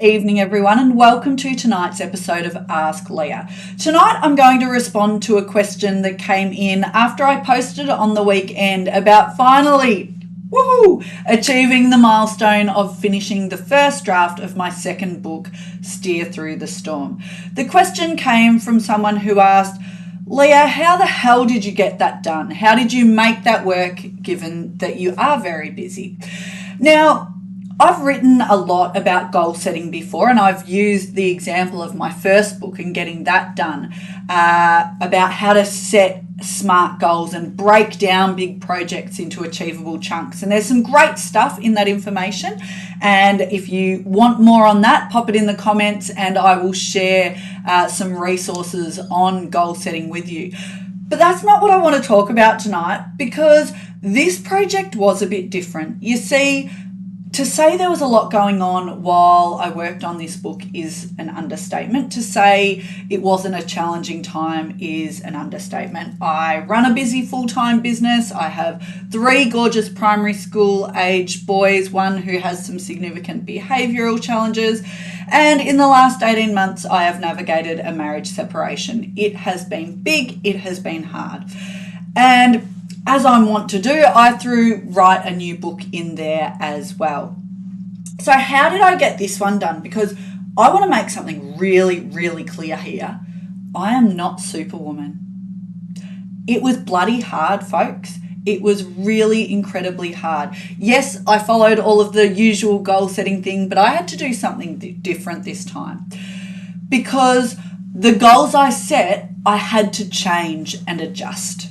Evening, everyone, and welcome to tonight's episode of Ask Leah. Tonight, I'm going to respond to a question that came in after I posted on the weekend about finally, achieving the milestone of finishing the first draft of my second book, Steer Through the Storm. The question came from someone who asked, Leah, how the hell did you get that done? How did you make that work, given that you are very busy? Now, I've written a lot about goal setting before, and I've used the example of my first book and getting that done about how to set smart goals and break down big projects into achievable chunks. And there's some great stuff in that information. And if you want more on that, pop it in the comments and I will share some resources on goal setting with you. But that's not what I want to talk about tonight, because this project was a bit different. You see, to say there was a lot going on while I worked on this book is an understatement. To say it wasn't a challenging time is an understatement. I run a busy full-time business. I have 3 gorgeous primary school age boys, one who has some significant behavioural challenges. And in the last 18 months, I have navigated a marriage separation. It has been big. It has been hard. And as I want to do, I threw write a new book in there as well. So how did I get this one done? Because I want to make something really, really clear here. I am not Superwoman. It was bloody hard, folks. It was really incredibly hard. Yes, I followed all of the usual goal setting thing, but I had to do something different this time. Because the goals I set, I had to change and adjust.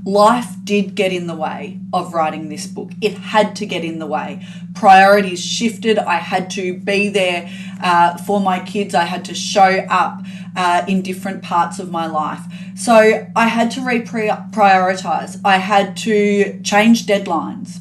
Life did get in the way of writing this book. It had to get in the way. Priorities shifted. I had to be there for my kids. I had to show up in different parts of my life. So I had to reprioritize. I had to change deadlines.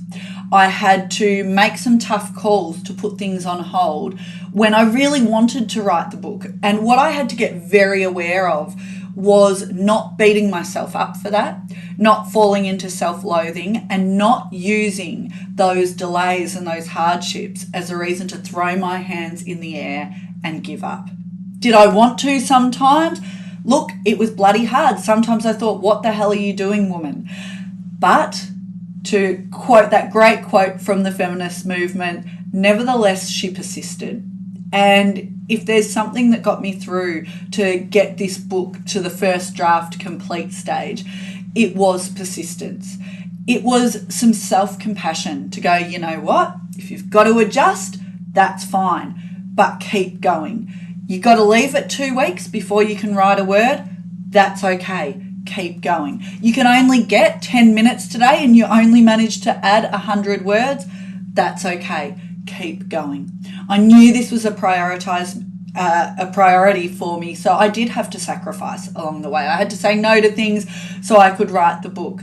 I had to make some tough calls to put things on hold when I really wanted to write the book. And what I had to get very aware of was not beating myself up for that, not falling into self-loathing, and not using those delays and those hardships as a reason to throw my hands in the air and give up. Did I want to sometimes? Look, it was bloody hard. Sometimes I thought, what the hell are you doing, woman? But to quote that great quote from the feminist movement, nevertheless, she persisted. And if there's something that got me through to get this book to the first draft complete stage, it was persistence. It was some self-compassion to go, you know what? If you've got to adjust, that's fine, but keep going. You got to leave it 2 weeks before you can write a word. That's okay. Keep going. You can only get 10 minutes today and you only managed to add 100 words. That's okay. Keep going. I knew this was a priority for me, so I did have to sacrifice along the way. I had to say no to things so I could write the book.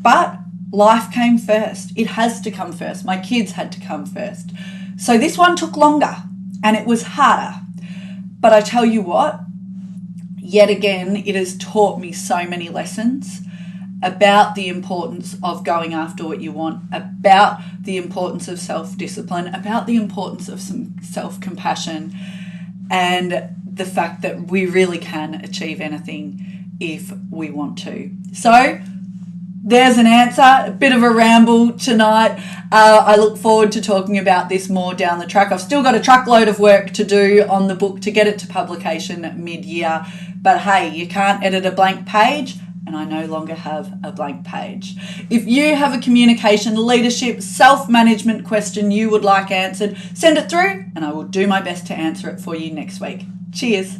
But life came first. It has to come first. My kids had to come first. So this one took longer and it was harder. But I tell you what, yet again, it has taught me so many lessons about the importance of going after what you want, about the importance of self-discipline, about the importance of some self-compassion, and the fact that we really can achieve anything if we want to. So there's an answer, a bit of a ramble tonight. I look forward to talking about this more down the track. I've still got a truckload of work to do on the book to get it to publication mid-year. But hey, you can't edit a blank page, and I no longer have a blank page. If you have a communication, leadership, self-management question you would like answered, send it through and I will do my best to answer it for you next week. Cheers.